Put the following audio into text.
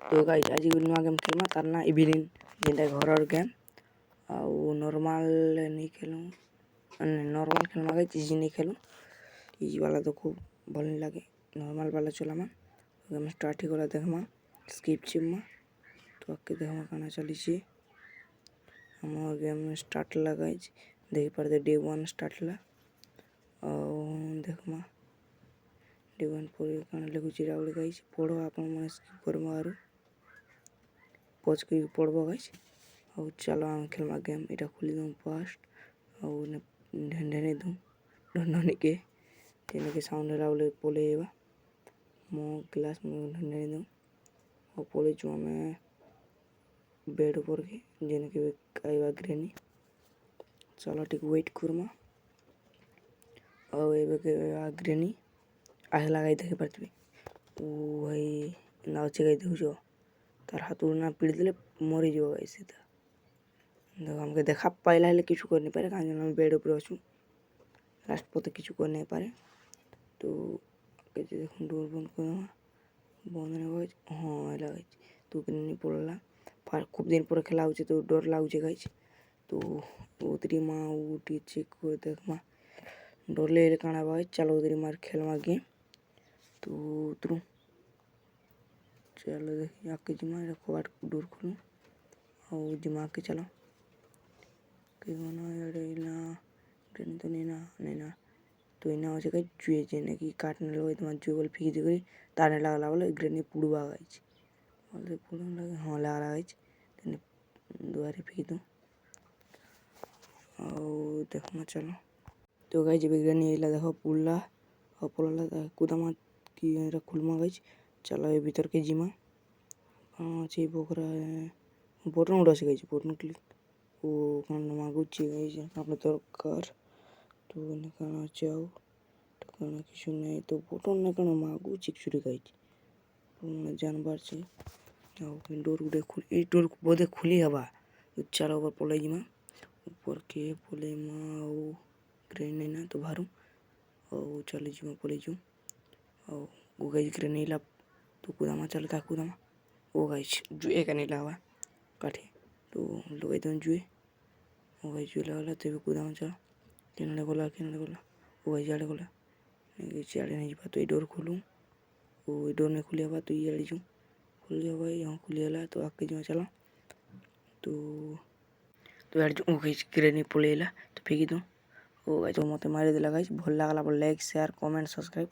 तो गाइस आज नुआ गेम खेलमा तार ना इविलिन जेंटा घरर गेम आउ नॉर्मल नहीं खेलूँ नॉर्मल खेलमा गाइस इजी नहीं खेलूँ इजी वाला तो खूब भल नहीं लगे नॉर्मल वाला चलामा गेम स्टार्ट ही गला देखमा स्किप चिपमा तो आके देखमा काना चली हम गेम स्टार्ट ला गाइस देख पर डे 1 स्टार्ट ला और देखमा डे 1 पूरी काना लगु चिरावले गाइस पढ़ो आपन मन स्किप करबा आरो पॉज के पढ़बो गाइस और चलो आम खेलमा गेम इटा खुली दूँ फास्ट और ढेंढे दूँ ढंढने के साउंड लावले पोले एवा मो ग्लास में ढेंढे दूँ और पोले चुआ में बेड ऊपर के जेने के आइवा ग्रेनी चलो ठीक वेट कुरमा और एबे के ग्रेनी आगे लगाई देखे पड़ती ओ भाई नाव चेगाई देखो तार हाथ उड़ना पीड़ दिले मरी जो ऐसे था देखो हमके देखा पाइला है किछु कर नहीं पारे कहाँ हम बेड ऊपर अछु लास्ट पोते किछु कर नहीं पारे तो कैसे देखो डोर बंद बंद नहीं गाइस हाँ लगा तो नहीं पड़ला फार खूब दिन पर खेला होचे तो डर लागुचे गाइस तो उतरी माँ उठी चेक कर देख माँ डर ले काना भाई चलो उतरी मार खेलवा गेम तो उतरू चलो देखिए आके जिमा कबाट डोर खोलूँ और जिमा के चलो कि बना यार ना ट्रेन तो नहीं ना तो इना हो जाएगा जुए जेने की काटने लगे तो जुए बोल फीकी दिखरी तारने लगा बोले ग्रेनी पुड़वा गाइज बोले पुड़ा लगे हाँ लगा गाइज तेने दोबारा फीकी दूँ और देखना चलो तो गाइज जब ग्रेनी ला देखो पुल्ला और पुल्ला कुदामा की खुलमा गाइज चलो ये भीतर के जिमा अच्छी बोकरा है बोटन उड़ा से गाइज बोटन क्लिक वो कान मागुची गाइज अपने दरकार तो निकालना चाहो तो कहना किसी नहीं तो बोटन निकालना मागुची चुरी गाइज जानवर से और डोर उड़े खुली डोर बोधे खुली हवा तो चलो ऊपर पोले जिमा ऊपर के पोले माँ और ग्रेन नहीं ना तो भारू और चले जिमा पोले जूँ और वो गाइज ग्रेन नहीं ला तो कुदामा चलता कुदामा वो गाइज जुए का नहीं लावा काठे तो लोग एकदम जुए वो गाइज जुए लगा तो भी कुदामा चला किनारे गोला वो गाइज आड़े गोला नहीं आड़े नहीं जा तो ये डोर खोलूँ वो डोर नहीं खुली हवा तो ये आड़ी जूँ खुल गया भाई यहाँ खुली हला तो आके जो चला तो यार जो गाइज ग्रेनी पोले ला तो फेंकी दूँ वो गाइज तो मते मारे दिला गाइज भल लागला लाइक शेयर कमेंट सब्सक्राइब